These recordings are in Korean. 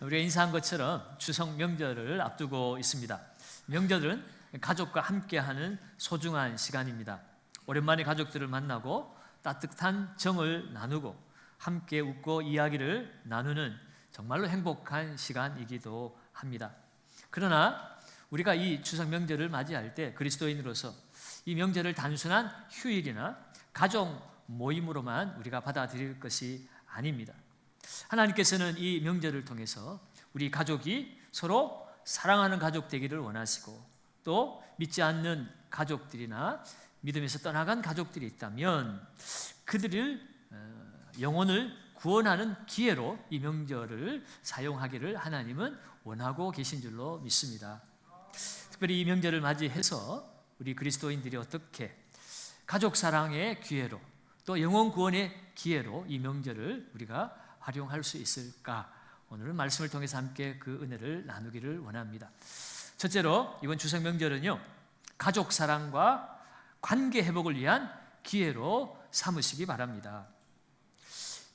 우리가 인사한 것처럼 추석 명절을 앞두고 있습니다. 명절은 가족과 함께하는 소중한 시간입니다. 오랜만에 가족들을 만나고 따뜻한 정을 나누고 함께 웃고 이야기를 나누는 정말로 행복한 시간이기도 합니다. 그러나 우리가 이 추석 명절을 맞이할 때 그리스도인으로서 이 명절을 단순한 휴일이나 가족 모임으로만 우리가 받아들일 것이 아닙니다. 하나님께서는 이 명절을 통해서 우리 가족이 서로 사랑하는 가족 되기를 원하시고, 또 믿지 않는 가족들이나 믿음에서 떠나간 가족들이 있다면 그들을 영혼을 구원하는 기회로 이 명절을 사용하기를 하나님은 원하고 계신 줄로 믿습니다. 특별히 이 명절을 맞이해서 우리 그리스도인들이 어떻게 가족 사랑의 기회로, 또 영혼 구원의 기회로 이 명절을 우리가 활용할 수 있을까? 오늘은 말씀을 통해서 함께 그 은혜를 나누기를 원합니다. 첫째로 이번 추석 명절은요, 가족 사랑과 관계 회복을 위한 기회로 삼으시기 바랍니다.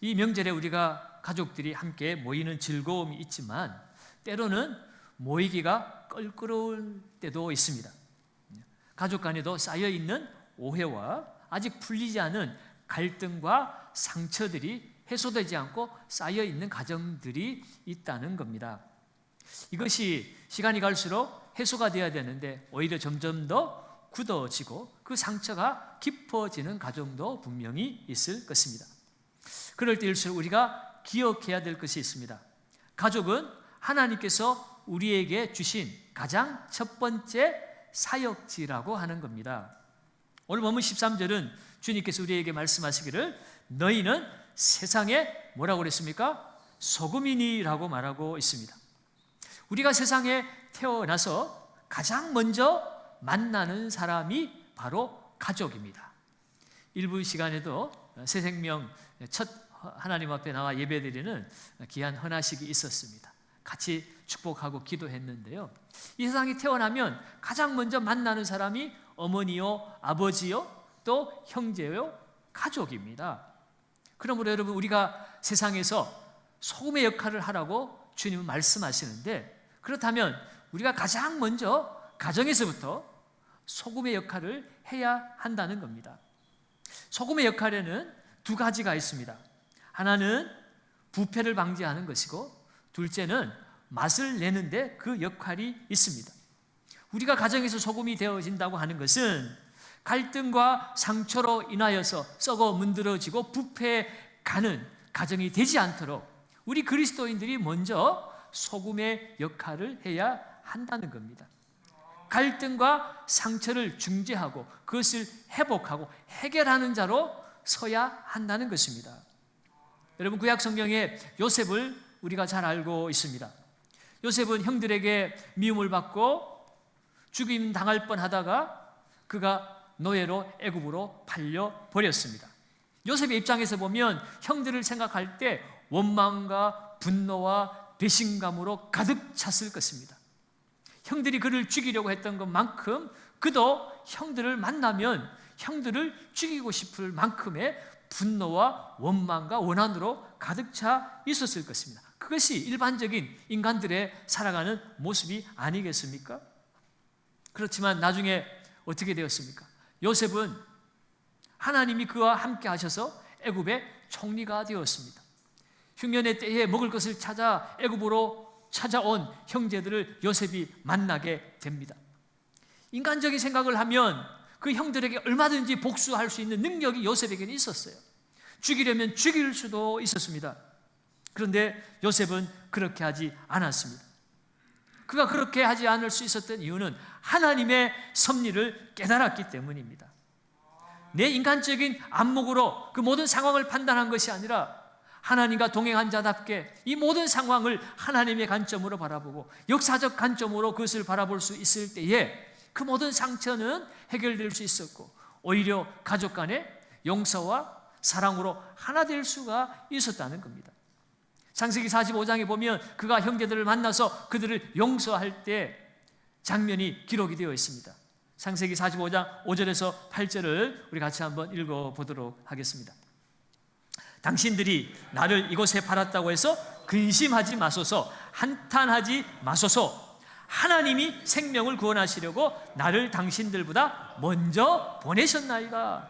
이 명절에 우리가 가족들이 함께 모이는 즐거움이 있지만 때로는 모이기가 껄끄러울 때도 있습니다. 가족 간에도 쌓여있는 오해와 아직 풀리지 않은 갈등과 상처들이 해소되지 않고 쌓여있는 가정들이 있다는 겁니다. 이것이 시간이 갈수록 해소가 되어야 되는데 오히려 점점 더 굳어지고 그 상처가 깊어지는 가정도 분명히 있을 것입니다. 그럴 때일수록 우리가 기억해야 될 것이 있습니다. 가족은 하나님께서 우리에게 주신 가장 첫 번째 사역지라고 하는 겁니다. 오늘 본문 13절은 주님께서 우리에게 말씀하시기를 너희는 세상에 뭐라고 그랬습니까? 소금이니라고 말하고 있습니다. 우리가 세상에 태어나서 가장 먼저 만나는 사람이 바로 가족입니다. 일부 시간에도 새 생명 첫 하나님 앞에 나와 예배드리는 귀한 헌화식이 있었습니다. 같이 축복하고 기도했는데요, 이 세상에 태어나면 가장 먼저 만나는 사람이 어머니요, 아버지요, 또 형제요, 가족입니다. 그러므로 여러분, 우리가 세상에서 소금의 역할을 하라고 주님은 말씀하시는데, 그렇다면 우리가 가장 먼저 가정에서부터 소금의 역할을 해야 한다는 겁니다. 소금의 역할에는 두 가지가 있습니다. 하나는 부패를 방지하는 것이고, 둘째는 맛을 내는데 그 역할이 있습니다. 우리가 가정에서 소금이 되어진다고 하는 것은 갈등과 상처로 인하여서 썩어 문드러지고 부패가는 가정이 되지 않도록 우리 그리스도인들이 먼저 소금의 역할을 해야 한다는 겁니다. 갈등과 상처를 중재하고 그것을 회복하고 해결하는 자로 서야 한다는 것입니다. 여러분, 구약 성경에 요셉을 우리가 잘 알고 있습니다. 요셉은 형들에게 미움을 받고 죽임 당할 뻔하다가 그가 노예로 애굽으로 팔려 버렸습니다. 요셉의 입장에서 보면 형들을 생각할 때 원망과 분노와 배신감으로 가득 찼을 것입니다. 형들이 그를 죽이려고 했던 것만큼 그도 형들을 만나면 형들을 죽이고 싶을 만큼의 분노와 원망과 원한으로 가득 차 있었을 것입니다. 그것이 일반적인 인간들의 살아가는 모습이 아니겠습니까? 그렇지만 나중에 어떻게 되었습니까? 요셉은 하나님이 그와 함께 하셔서 애굽의 총리가 되었습니다. 흉년의 때에 먹을 것을 찾아 애굽으로 찾아온 형제들을 요셉이 만나게 됩니다. 인간적인 생각을 하면 그 형들에게 얼마든지 복수할 수 있는 능력이 요셉에게는 있었어요. 죽이려면 죽일 수도 있었습니다. 그런데 요셉은 그렇게 하지 않았습니다. 그가 그렇게 하지 않을 수 있었던 이유는 하나님의 섭리를 깨달았기 때문입니다. 내 인간적인 안목으로 그 모든 상황을 판단한 것이 아니라 하나님과 동행한 자답게 이 모든 상황을 하나님의 관점으로 바라보고 역사적 관점으로 그것을 바라볼 수 있을 때에 그 모든 상처는 해결될 수 있었고, 오히려 가족 간의 용서와 사랑으로 하나 될 수가 있었다는 겁니다. 창세기 45장에 보면 그가 형제들을 만나서 그들을 용서할 때 장면이 기록이 되어 있습니다. 창세기 45장 5절에서 8절을 우리 같이 한번 읽어보도록 하겠습니다. 당신들이 나를 이곳에 팔았다고 해서 근심하지 마소서, 한탄하지 마소서. 하나님이 생명을 구원하시려고 나를 당신들보다 먼저 보내셨나이다.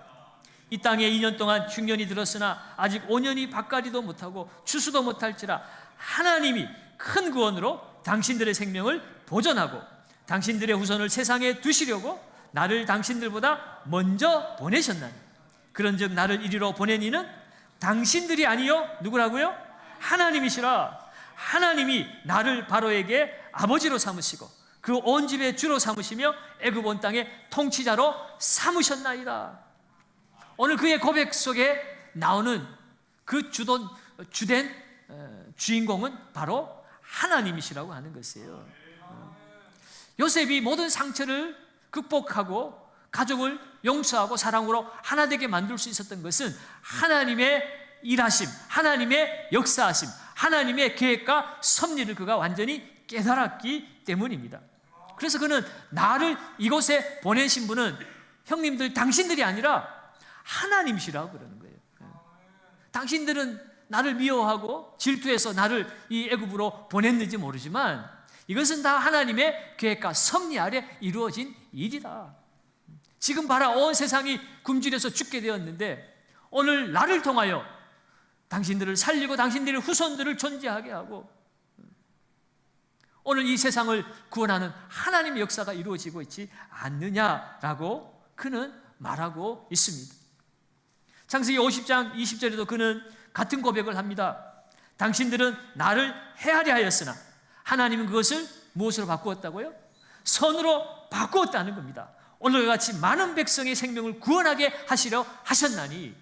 이 땅에 2년 동안 흉년이 들었으나 아직 5년이 바까지도 못하고 추수도 못할지라 하나님이 큰 구원으로 당신들의 생명을 보존하고 당신들의 후손을 세상에 두시려고 나를 당신들보다 먼저 보내셨나니 그런즉 나를 이리로 보낸 이는 당신들이 아니요 누구라고요? 하나님이시라. 하나님이 나를 바로에게 아버지로 삼으시고 그 온 집의 주로 삼으시며 애굽 온 땅의 통치자로 삼으셨나이다. 오늘 그의 고백 속에 나오는 그 주된 주인공은 바로 하나님이시라고 하는 것이에요. 요셉이 모든 상처를 극복하고 가족을 용서하고 사랑으로 하나 되게 만들 수 있었던 것은 하나님의 일하심, 하나님의 역사하심, 하나님의 계획과 섭리를 그가 완전히 깨달았기 때문입니다. 그래서 그는 나를 이곳에 보내신 분은 형님들 당신들이 아니라 하나님이시라고 그러는 거예요. 당신들은 나를 미워하고 질투해서 나를 이 애굽으로 보냈는지 모르지만 이것은 다 하나님의 계획과 섭리 아래 이루어진 일이다. 지금 봐라, 온 세상이 굶주려서 죽게 되었는데 오늘 나를 통하여 당신들을 살리고 당신들의 후손들을 존재하게 하고 오늘 이 세상을 구원하는 하나님의 역사가 이루어지고 있지 않느냐라고 그는 말하고 있습니다. 창세기 50장 20절에도 그는 같은 고백을 합니다. 당신들은 나를 헤아려 하였으나 하나님은 그것을 무엇으로 바꾸었다고요? 선으로 바꾸었다는 겁니다. 오늘과 같이 많은 백성의 생명을 구원하게 하시려 하셨나니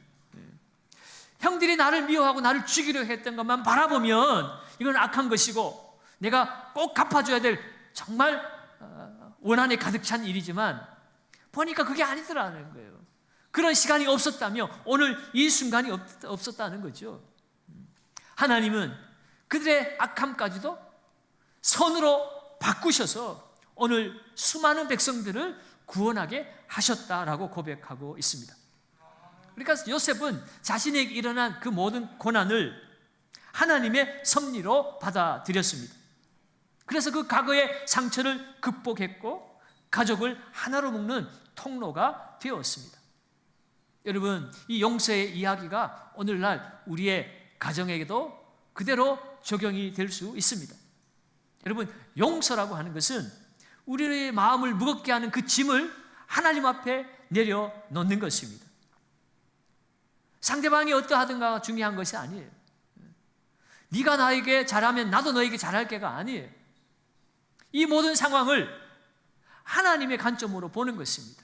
형들이 나를 미워하고 나를 죽이려 했던 것만 바라보면 이건 악한 것이고 내가 꼭 갚아줘야 될 정말 원한에 가득 찬 일이지만 보니까 그게 아니더라는 거예요. 그런 시간이 없었다며 오늘 이 순간이 없었다는 거죠. 하나님은 그들의 악함까지도 선으로 바꾸셔서 오늘 수많은 백성들을 구원하게 하셨다라고 고백하고 있습니다. 그러니까 요셉은 자신에게 일어난 그 모든 고난을 하나님의 섭리로 받아들였습니다. 그래서 그 과거의 상처를 극복했고 가족을 하나로 묶는 통로가 되었습니다. 여러분, 이 용서의 이야기가 오늘날 우리의 가정에게도 그대로 적용이 될 수 있습니다. 여러분, 용서라고 하는 것은 우리의 마음을 무겁게 하는 그 짐을 하나님 앞에 내려놓는 것입니다. 상대방이 어떠하든가 중요한 것이 아니에요. 네가 나에게 잘하면 나도 너에게 잘할 게가 아니에요. 이 모든 상황을 하나님의 관점으로 보는 것입니다.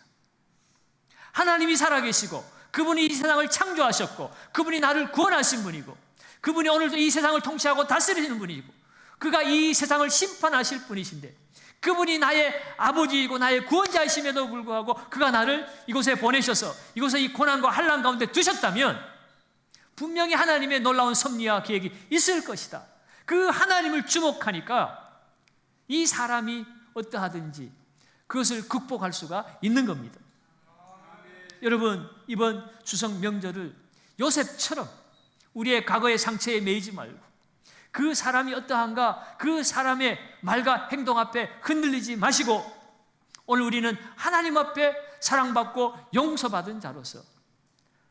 하나님이 살아계시고 그분이 이 세상을 창조하셨고 그분이 나를 구원하신 분이고 그분이 오늘도 이 세상을 통치하고 다스리시는 분이고 그가 이 세상을 심판하실 분이신데 그분이 나의 아버지이고 나의 구원자이심에도 불구하고 그가 나를 이곳에 보내셔서 이곳에 이 고난과 환난 가운데 두셨다면 분명히 하나님의 놀라운 섭리와 계획이 있을 것이다. 그 하나님을 주목하니까 이 사람이 어떠하든지 그것을 극복할 수가 있는 겁니다. 여러분, 이번 추석 명절을 요셉처럼 우리의 과거의 상처에 매이지 말고 그 사람이 어떠한가 그 사람의 말과 행동 앞에 흔들리지 마시고 오늘 우리는 하나님 앞에 사랑받고 용서받은 자로서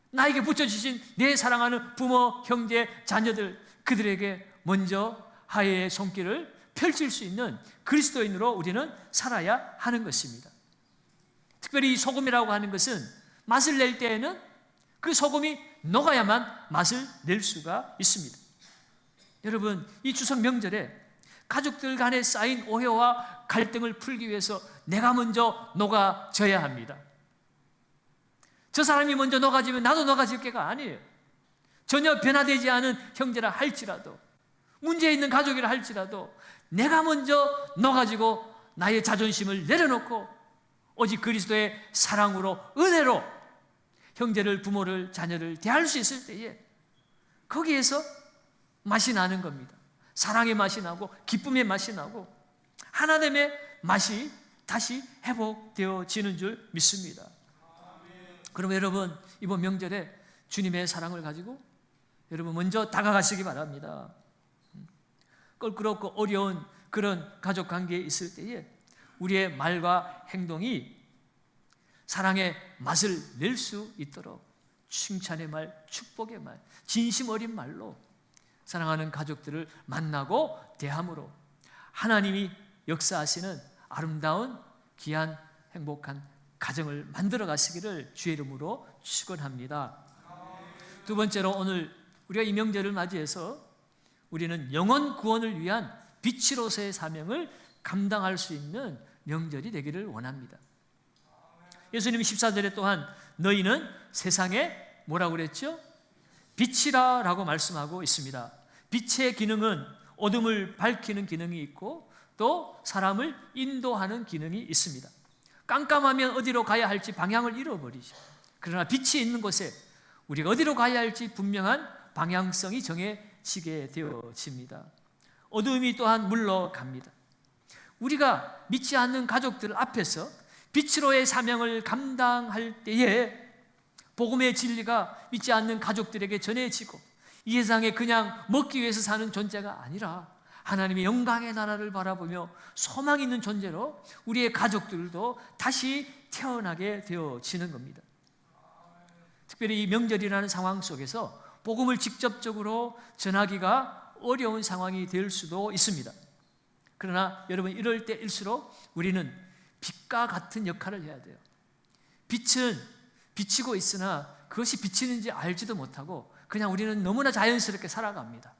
나에게 붙여주신 내 사랑하는 부모, 형제, 자녀들 그들에게 먼저 하혜의 손길을 펼칠 수 있는 그리스도인으로 우리는 살아야 하는 것입니다. 특별히 이 소금이라고 하는 것은 맛을 낼 때에는 그 소금이 녹아야만 맛을 낼 수가 있습니다. 여러분, 이 추석 명절에 가족들 간에 쌓인 오해와 갈등을 풀기 위해서 내가 먼저 녹아져야 합니다. 저 사람이 먼저 녹아지면 나도 녹아질 게가 아니에요. 전혀 변화되지 않은 형제라 할지라도 문제 있는 가족이라 할지라도 내가 먼저 녹아지고 나의 자존심을 내려놓고 오직 그리스도의 사랑으로 은혜로 형제를 부모를 자녀를 대할 수 있을 때에 거기에서 맛이 나는 겁니다. 사랑의 맛이 나고 기쁨의 맛이 나고 하나됨의 맛이 다시 회복되어지는 줄 믿습니다. 그럼 여러분 이번 명절에 주님의 사랑을 가지고 여러분 먼저 다가가시기 바랍니다. 껄끄럽고 어려운 그런 가족 관계에 있을 때에 우리의 말과 행동이 사랑의 맛을 낼 수 있도록 칭찬의 말, 축복의 말, 진심 어린 말로 사랑하는 가족들을 만나고 대함으로 하나님이 역사하시는 아름다운 귀한 행복한 가정을 만들어 가시기를 주의 이름으로 축원합니다. 두 번째로 오늘 우리가 이 명절을 맞이해서 우리는 영혼 구원을 위한 빛으로서의 사명을 감당할 수 있는 명절이 되기를 원합니다. 예수님이 14절에 또한 너희는 세상에 뭐라고 그랬죠? 빛이라 라고 말씀하고 있습니다. 빛의 기능은 어둠을 밝히는 기능이 있고 또 사람을 인도하는 기능이 있습니다. 깜깜하면 어디로 가야 할지 방향을 잃어버리죠. 그러나 빛이 있는 곳에 우리가 어디로 가야 할지 분명한 방향성이 정해지게 되어집니다. 어둠이 또한 물러갑니다. 우리가 믿지 않는 가족들 앞에서 빛으로의 사명을 감당할 때에 복음의 진리가 믿지 않는 가족들에게 전해지고 이 세상에 그냥 먹기 위해서 사는 존재가 아니라 하나님의 영광의 나라를 바라보며 소망 있는 존재로 우리의 가족들도 다시 태어나게 되어지는 겁니다. 특별히 이 명절이라는 상황 속에서 복음을 직접적으로 전하기가 어려운 상황이 될 수도 있습니다. 그러나 여러분 이럴 때일수록 우리는 빛과 같은 역할을 해야 돼요. 빛은 비치고 있으나 그것이 비치는지 알지도 못하고 그냥 우리는 너무나 자연스럽게 살아갑니다.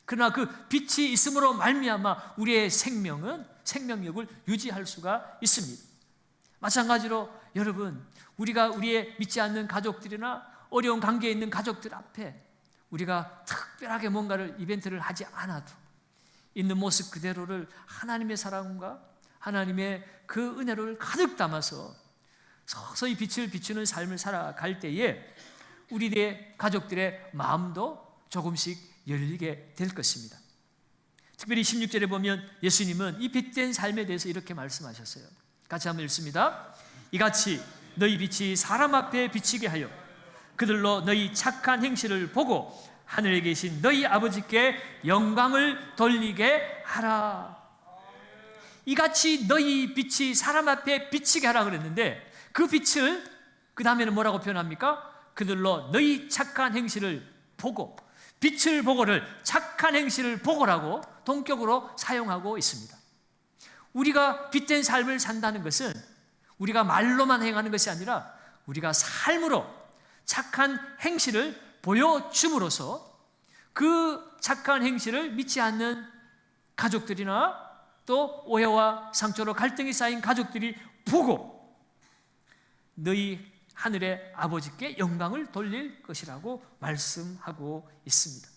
그러나 그 빛이 있음으로 말미암아 우리의 생명력을 유지할 수가 있습니다. 마찬가지로 여러분 우리가 우리의 믿지 않는 가족들이나 어려운 관계에 있는 가족들 앞에 우리가 특별하게 뭔가를 이벤트를 하지 않아도 있는 모습 그대로를 하나님의 사랑과 하나님의 그 은혜를 가득 담아서 서서히 빛을 비추는 삶을 살아갈 때에 우리의 가족들의 마음도 조금씩 열리게 될 것입니다. 특별히 16절에 보면 예수님은 이 빛된 삶에 대해서 이렇게 말씀하셨어요. 같이 한번 읽습니다. 이같이 너희 빛이 사람 앞에 비치게 하여 그들로 너희 착한 행실을 보고 하늘에 계신 너희 아버지께 영광을 돌리게 하라. 이같이 너희 빛이 사람 앞에 비치게 하라 그랬는데 그 빛을 그 다음에는 뭐라고 표현합니까? 그들로 너희 착한 행실을 보고, 빛을 보고를 착한 행실을 보고라고 동격으로 사용하고 있습니다. 우리가 빛된 삶을 산다는 것은 우리가 말로만 행하는 것이 아니라 우리가 삶으로 착한 행실을 보여줌으로써 그 착한 행실을 믿지 않는 가족들이나 또 오해와 상처로 갈등이 쌓인 가족들이 보고 너희 하늘의 아버지께 영광을 돌릴 것이라고 말씀하고 있습니다.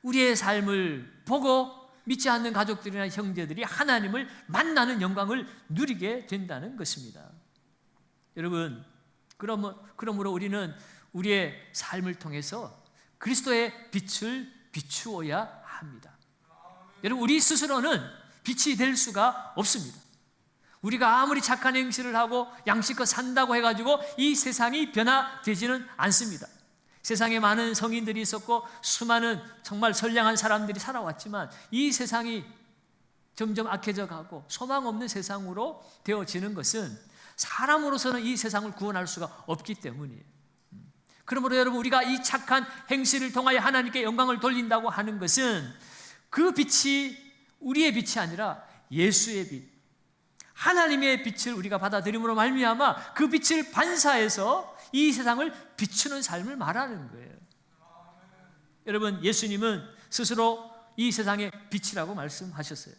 우리의 삶을 보고 믿지 않는 가족들이나 형제들이 하나님을 만나는 영광을 누리게 된다는 것입니다. 여러분, 그러므로 우리는 우리의 삶을 통해서 그리스도의 빛을 비추어야 합니다. 여러분, 우리 스스로는 빛이 될 수가 없습니다. 우리가 아무리 착한 행실을 하고 양식껏 산다고 해가지고 이 세상이 변화되지는 않습니다. 세상에 많은 성인들이 있었고 수많은 정말 선량한 사람들이 살아왔지만 이 세상이 점점 악해져 가고 소망 없는 세상으로 되어지는 것은 사람으로서는 이 세상을 구원할 수가 없기 때문이에요. 그러므로 여러분, 우리가 이 착한 행실을 통하여 하나님께 영광을 돌린다고 하는 것은 그 빛이 우리의 빛이 아니라 예수의 빛, 하나님의 빛을 우리가 받아들임으로 말미암아 그 빛을 반사해서 이 세상을 비추는 삶을 말하는 거예요. 여러분, 예수님은 스스로 이 세상의 빛이라고 말씀하셨어요.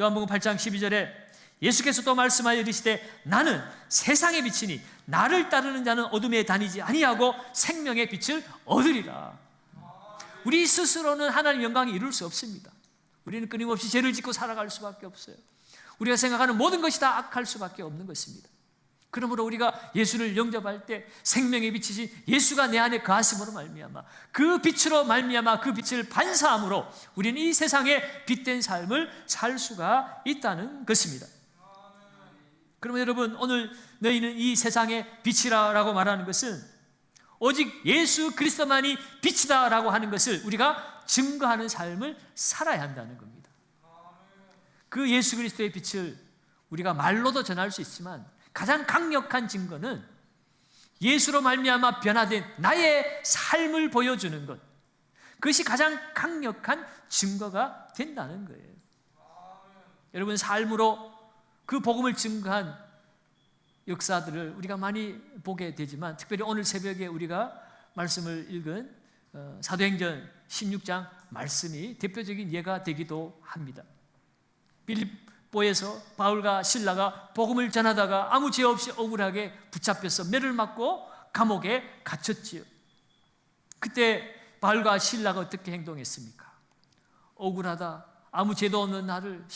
요한복음 8장 12절에 예수께서 또 말씀하여 이르시되 나는 세상의 빛이니 나를 따르는 자는 어둠에 다니지 아니하고 생명의 빛을 얻으리라. 우리 스스로는 하나님 영광이 이룰 수 없습니다. 우리는 끊임없이 죄를 짓고 살아갈 수밖에 없어요. 우리가 생각하는 모든 것이 다 악할 수밖에 없는 것입니다. 그러므로 우리가 예수를 영접할 때 생명의 빛이신 예수가 내 안에 거하심으로 말미암아 그 빛으로 말미암아 그 빛을 반사함으로 우리는 이 세상에 빛된 삶을 살 수가 있다는 것입니다. 그러면 여러분, 오늘 너희는 이 세상의 빛이라고 말하는 것은 오직 예수 그리스도만이 빛이다라고 하는 것을 우리가 증거하는 삶을 살아야 한다는 겁니다. 그 예수 그리스도의 빛을 우리가 말로도 전할 수 있지만 가장 강력한 증거는 예수로 말미암아 변화된 나의 삶을 보여주는 것, 그것이 가장 강력한 증거가 된다는 거예요. 여러분, 삶으로 그 복음을 증거한 역사들을 우리가 많이 보게 되지만, 특별히 오늘 새벽에 우리가 말씀을 읽은 사도행전 16장 말씀이 대표적인 예가 되기도 합니다. 빌립보에서 바울과 실라가 복음을 전하다가 아무 죄 없이 억울하게 붙잡혀서 매를 맞고 감옥에 갇혔지요. 그때 바울과 실라가 어떻게 행동했습니까? 억울하다, 아무 죄도 없는 나를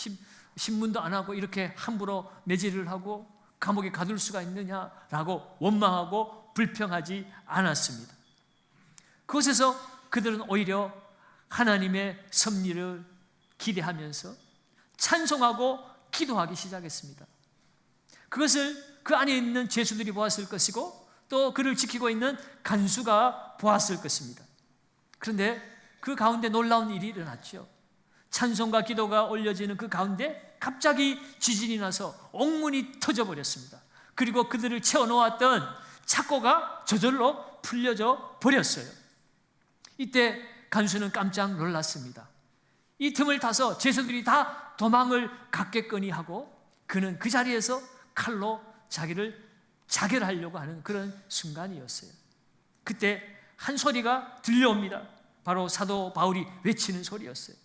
신문도 안 하고 이렇게 함부로 매질을 하고 감옥에 가둘 수가 있느냐라고 원망하고 불평하지 않았습니다. 그곳에서 그들은 오히려 하나님의 섭리를 기대하면서 찬송하고 기도하기 시작했습니다. 그것을 그 안에 있는 죄수들이 보았을 것이고 또 그를 지키고 있는 간수가 보았을 것입니다. 그런데 그 가운데 놀라운 일이 일어났죠. 찬송과 기도가 올려지는 그 가운데 갑자기 지진이 나서 옥문이 터져버렸습니다. 그리고 그들을 채워놓았던 착고가 저절로 풀려져 버렸어요. 이때 간수는 깜짝 놀랐습니다. 이 틈을 타서 죄수들이 다 도망을 갔겠거니 하고 그는 그 자리에서 칼로 자기를 자결하려고 하는 그런 순간이었어요. 그때 한 소리가 들려옵니다. 바로 사도 바울이 외치는 소리였어요.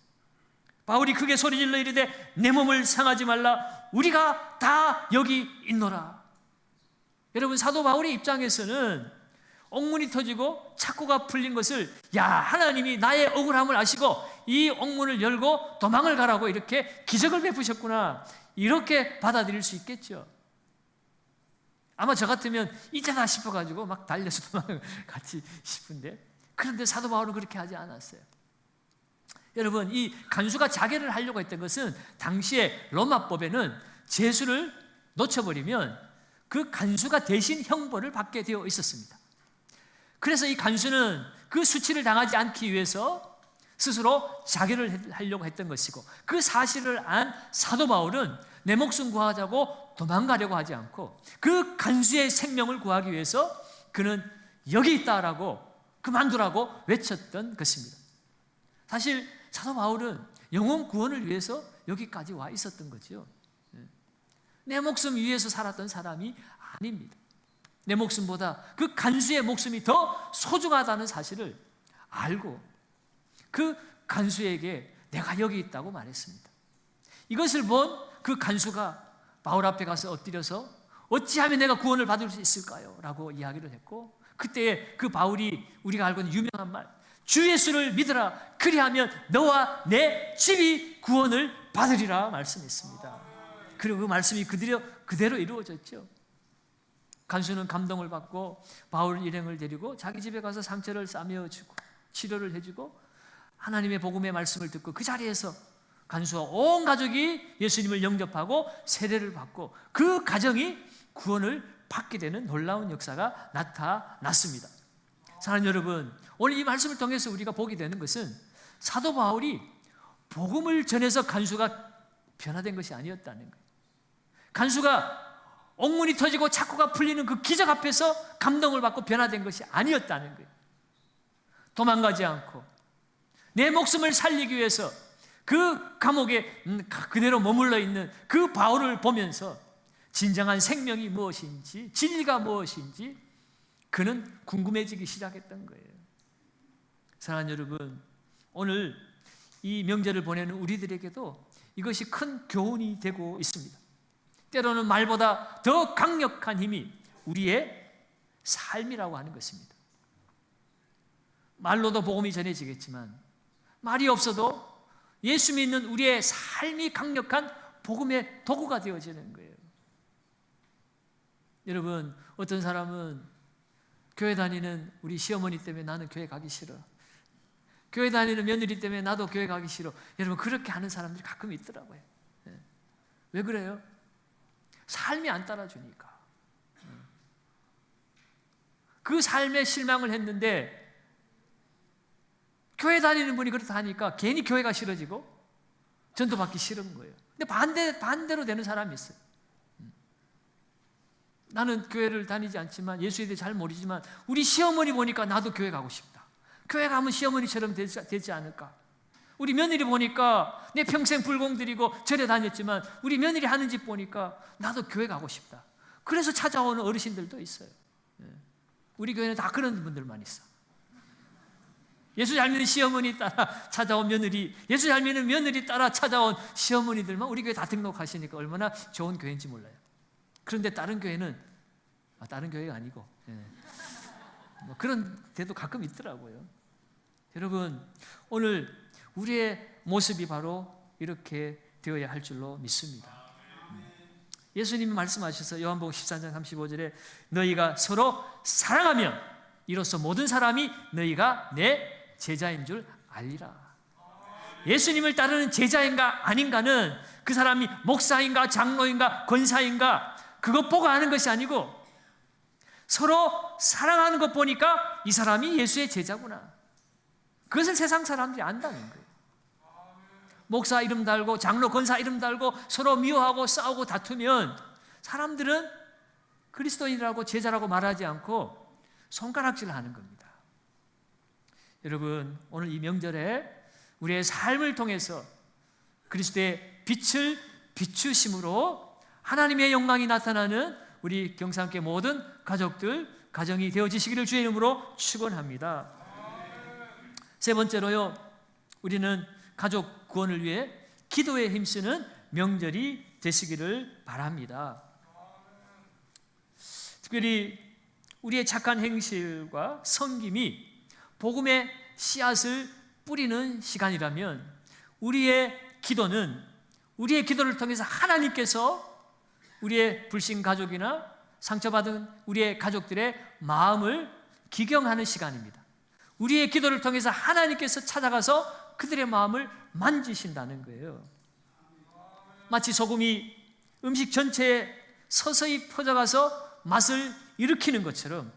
바울이 크게 소리질러 이르되 내 몸을 상하지 말라, 우리가 다 여기 있노라. 여러분, 사도 바울의 입장에서는 옥문이 터지고 착고가 풀린 것을 하나님이 나의 억울함을 아시고 이 옥문을 열고 도망을 가라고 이렇게 기적을 베푸셨구나, 이렇게 받아들일 수 있겠죠. 아마 저 같으면 이제다 싶어가지고 막 달려서 도망을 갔지 싶은데, 그런데 사도 바울은 그렇게 하지 않았어요. 여러분, 이 간수가 자결을 하려고 했던 것은 당시에 로마법에는 죄수를 놓쳐버리면 그 간수가 대신 형벌을 받게 되어 있었습니다. 그래서 이 간수는 그 수치를 당하지 않기 위해서 스스로 자결을 하려고 했던 것이고, 그 사실을 안 사도 바울은 내 목숨 구하자고 도망가려고 하지 않고 그 간수의 생명을 구하기 위해서 그는 여기 있다라고 그만두라고 외쳤던 것입니다. 사실 사도 바울은 영혼 구원을 위해서 여기까지 와 있었던 거죠. 내 목숨 위해서 살았던 사람이 아닙니다. 내 목숨보다 그 간수의 목숨이 더 소중하다는 사실을 알고 그 간수에게 내가 여기 있다고 말했습니다. 이것을 본 그 간수가 바울 앞에 가서 엎드려서 어찌하면 내가 구원을 받을 수 있을까요? 라고 이야기를 했고, 그때에 그 바울이 우리가 알고 있는 유명한 말, 주 예수를 믿으라, 그리하면 너와 내 집이 구원을 받으리라 말씀했습니다. 그리고 그 말씀이 그대로 이루어졌죠. 간수는 감동을 받고 바울 일행을 데리고 자기 집에 가서 상처를 싸매어주고 치료를 해주고 하나님의 복음의 말씀을 듣고 그 자리에서 간수와 온 가족이 예수님을 영접하고 세례를 받고 그 가정이 구원을 받게 되는 놀라운 역사가 나타났습니다. 사랑하는 여러분, 오늘 이 말씀을 통해서 우리가 보게 되는 것은 사도 바울이 복음을 전해서 간수가 변화된 것이 아니었다는 거예요. 간수가 옥문이 터지고 착고가 풀리는 그 기적 앞에서 감동을 받고 변화된 것이 아니었다는 거예요. 도망가지 않고 내 목숨을 살리기 위해서 그 감옥에 그대로 머물러 있는 그 바울을 보면서 진정한 생명이 무엇인지, 진리가 무엇인지 그는 궁금해지기 시작했던 거예요. 사랑하는 여러분, 오늘 이 명절을 보내는 우리들에게도 이것이 큰 교훈이 되고 있습니다. 때로는 말보다 더 강력한 힘이 우리의 삶이라고 하는 것입니다. 말로도 복음이 전해지겠지만 말이 없어도 예수 믿는 우리의 삶이 강력한 복음의 도구가 되어지는 거예요. 여러분, 어떤 사람은 교회 다니는 우리 시어머니 때문에 나는 교회 가기 싫어, 교회 다니는 며느리 때문에 나도 교회 가기 싫어. 여러분, 그렇게 하는 사람들이 가끔 있더라고요. 왜 그래요? 삶이 안 따라주니까. 그 삶에 실망을 했는데 교회 다니는 분이 그렇다 하니까 괜히 교회가 싫어지고 전도받기 싫은 거예요. 근데 반대로 되는 사람이 있어요. 나는 교회를 다니지 않지만 예수에 대해 잘 모르지만 우리 시어머니 보니까 나도 교회 가고 싶다. 교회 가면 시어머니처럼 되지 않을까. 우리 며느리 보니까 내 평생 불공 들이고 절에 다녔지만 우리 며느리 하는 집 보니까 나도 교회 가고 싶다. 그래서 찾아오는 어르신들도 있어요. 우리 교회는 다 그런 분들만 있어. 예수 잘 믿는 시어머니 따라 찾아온 며느리, 예수 잘 믿는 며느리 따라 찾아온 시어머니들만 우리 교회 다 등록하시니까 얼마나 좋은 교회인지 몰라요. 그런데 다른 교회는 다른 교회가 아니고 뭐 그런 데도 가끔 있더라고요. 여러분, 오늘 우리의 모습이 바로 이렇게 되어야 할 줄로 믿습니다. 예수님이 말씀하셔서 요한복음 13장 35절에 너희가 서로 사랑하면 이로써 모든 사람이 너희가 내 제자인 줄 알리라. 예수님을 따르는 제자인가 아닌가는 그 사람이 목사인가 장로인가 권사인가 그것 보고 아는 것이 아니고 서로 사랑하는 것 보니까 이 사람이 예수의 제자구나. 그것을 세상 사람들이 안다는 거예요. 목사 이름 달고 장로 권사 이름 달고 서로 미워하고 싸우고 다투면 사람들은 그리스도인이라고 제자라고 말하지 않고 손가락질을 하는 겁니다. 여러분, 오늘 이 명절에 우리의 삶을 통해서 그리스도의 빛을 비추심으로 하나님의 영광이 나타나는 우리 경상교회 모든 가족들, 가정이 되어지시기를 주의 이름으로 축원합니다. 세 번째로요, 우리는 가족 구원을 위해 기도에 힘쓰는 명절이 되시기를 바랍니다. 특별히 우리의 착한 행실과 섬김이 복음의 씨앗을 뿌리는 시간이라면 우리의 기도를 통해서 하나님께서 우리의 불신 가족이나 상처받은 우리의 가족들의 마음을 기경하는 시간입니다. 우리의 기도를 통해서 하나님께서 찾아가서 그들의 마음을 만지신다는 거예요. 마치 소금이 음식 전체에 서서히 퍼져가서 맛을 일으키는 것처럼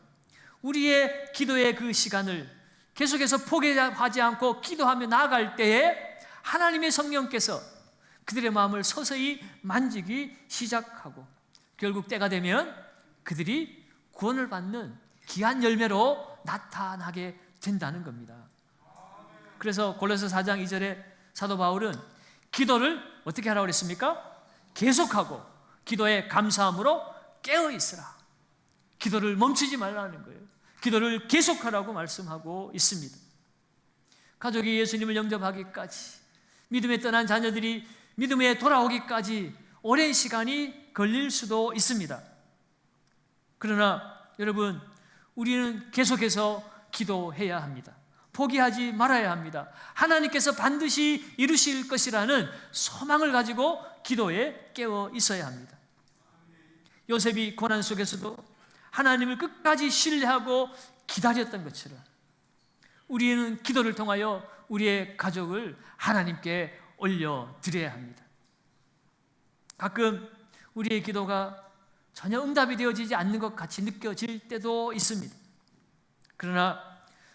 우리의 기도의 그 시간을 계속해서 포기하지 않고 기도하며 나아갈 때에 하나님의 성령께서 그들의 마음을 서서히 만지기 시작하고 결국 때가 되면 그들이 구원을 받는 귀한 열매로 나타나게 된다는 겁니다. 그래서 골로새 4장 2절에 사도 바울은 기도를 어떻게 하라고 그랬습니까? 계속하고 기도에 감사함으로 깨어 있으라. 기도를 멈추지 말라는 거예요. 기도를 계속하라고 말씀하고 있습니다. 가족이 예수님을 영접하기까지, 믿음에 떠난 자녀들이 믿음에 돌아오기까지 오랜 시간이 걸릴 수도 있습니다. 그러나 여러분, 우리는 계속해서 기도해야 합니다. 포기하지 말아야 합니다. 하나님께서 반드시 이루실 것이라는 소망을 가지고 기도에 깨어 있어야 합니다. 요셉이 고난 속에서도 하나님을 끝까지 신뢰하고 기다렸던 것처럼 우리는 기도를 통하여 우리의 가족을 하나님께 올려드려야 합니다. 가끔 우리의 기도가 전혀 응답이 되어지지 않는 것 같이 느껴질 때도 있습니다. 그러나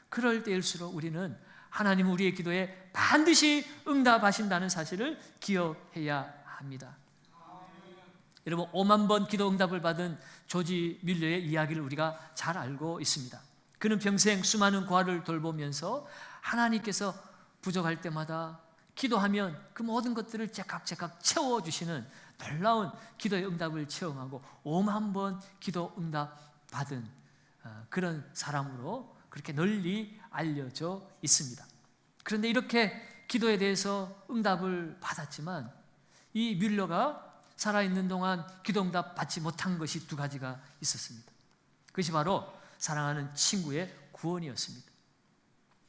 그럴 때일수록 우리는 하나님은 우리의 기도에 반드시 응답하신다는 사실을 기억해야 합니다. 여러분, 5만 번 기도 응답을 받은 조지 밀러의 이야기를 우리가 잘 알고 있습니다. 그는 평생 수많은 고아를 돌보면서 하나님께서 부족할 때마다 기도하면 그 모든 것들을 제깍제깍 채워주시는 놀라운 기도의 응답을 체험하고 5만 번 기도 응답 받은 그런 사람으로 그렇게 널리 알려져 있습니다. 그런데 이렇게 기도에 대해서 응답을 받았지만 이 뮬러가 살아있는 동안 기도 응답 받지 못한 것이 두 가지가 있었습니다. 그것이 바로 사랑하는 친구의 구원이었습니다.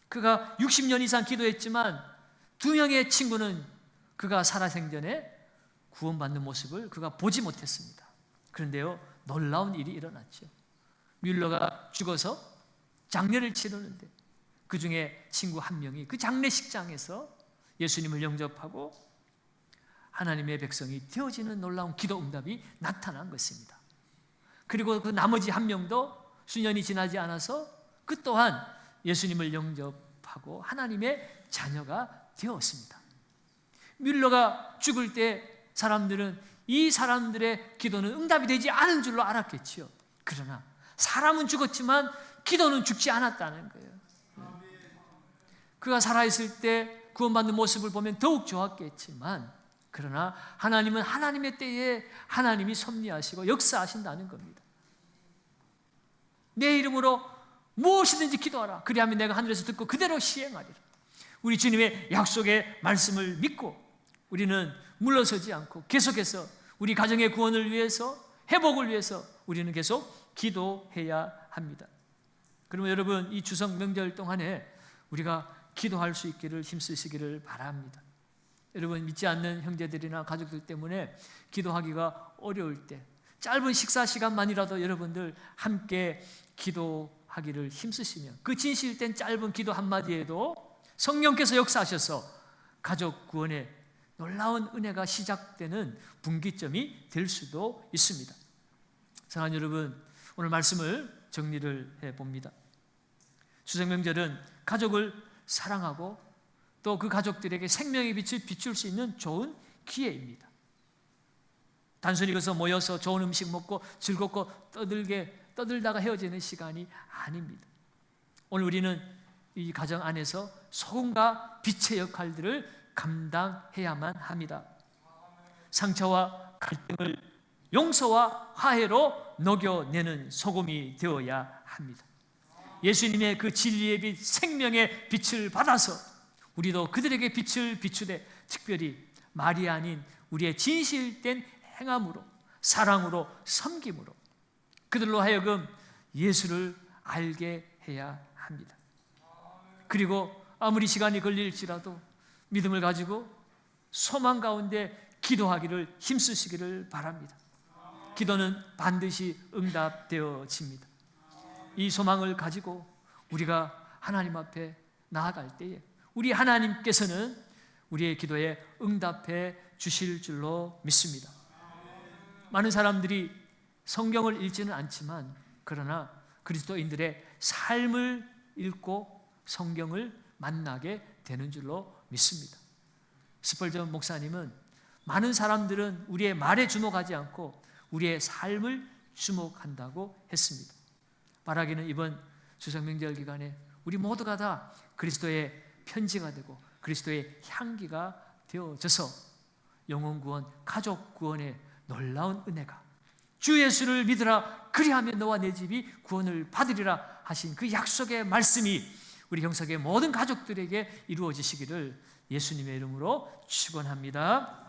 그가 60년 이상 기도했지만 2명의 친구는 그가 살아생전에 구원받는 모습을 그가 보지 못했습니다. 그런데요, 놀라운 일이 일어났죠. 뮬러가 죽어서 장례를 치르는데 그 중에 친구 한 명이 그 장례식장에서 예수님을 영접하고 하나님의 백성이 되어지는 놀라운 기도 응답이 나타난 것입니다. 그리고 그 나머지 한 명도 수년이 지나지 않아서 그 또한 예수님을 영접하고 하나님의 자녀가 되었습니다. 뮬러가 죽을 때 사람들은 이 사람들의 기도는 응답이 되지 않은 줄로 알았겠지요. 그러나 사람은 죽었지만 기도는 죽지 않았다는 거예요. 그가 살아있을 때 구원받는 모습을 보면 더욱 좋았겠지만, 그러나 하나님은 하나님의 때에 하나님이 섭리하시고 역사하신다는 겁니다. 내 이름으로 무엇이든지 기도하라. 그리하면 내가 하늘에서 듣고 그대로 시행하리라. 우리 주님의 약속의 말씀을 믿고 우리는 물러서지 않고 계속해서 우리 가정의 구원을 위해서, 회복을 위해서 우리는 계속 기도해야 합니다. 그러면 여러분, 이 추석 명절 동안에 우리가 기도할 수 있기를 힘쓰시기를 바랍니다. 여러분, 믿지 않는 형제들이나 가족들 때문에 기도하기가 어려울 때 짧은 식사 시간만이라도 여러분들 함께 기도하기를 힘쓰시면 그 진실된 짧은 기도 한마디에도 성령께서 역사하셔서 가족 구원의 놀라운 은혜가 시작되는 분기점이 될 수도 있습니다. 사랑하는 여러분, 오늘 말씀을 정리를 해봅니다. 추석 명절은 가족을 사랑하고 또 그 가족들에게 생명의 빛을 비출 수 있는 좋은 기회입니다. 단순히 그래서 모여서 좋은 음식 먹고 즐겁고 떠들다가 헤어지는 시간이 아닙니다. 오늘 우리는 이 가정 안에서 소금과 빛의 역할들을 감당해야만 합니다. 상처와 갈등을 용서와 화해로 녹여내는 소금이 되어야 합니다. 예수님의 그 진리의 빛, 생명의 빛을 받아서 우리도 그들에게 빛을 비추되 특별히 말이 아닌 우리의 진실된 행함으로, 사랑으로, 섬김으로 그들로 하여금 예수를 알게 해야 합니다. 그리고 아무리 시간이 걸릴지라도 믿음을 가지고 소망 가운데 기도하기를 힘쓰시기를 바랍니다. 기도는 반드시 응답되어집니다. 이 소망을 가지고 우리가 하나님 앞에 나아갈 때에 우리 하나님께서는 우리의 기도에 응답해 주실 줄로 믿습니다. 많은 사람들이 성경을 읽지는 않지만 그러나 그리스도인들의 삶을 읽고 성경을 만나게 되는 줄로 믿습니다. 스펄전 목사님은 많은 사람들은 우리의 말에 주목하지 않고 우리의 삶을 주목한다고 했습니다. 말하기는 이번 추석 명절 기간에 우리 모두가 다 그리스도의 편지가 되고 그리스도의 향기가 되어져서 영혼 구원, 가족 구원의 놀라운 은혜가 주 예수를 믿으라 그리하면 너와 내 집이 구원을 받으리라 하신 그 약속의 말씀이 우리 경석의 모든 가족들에게 이루어지시기를 예수님의 이름으로 축원합니다.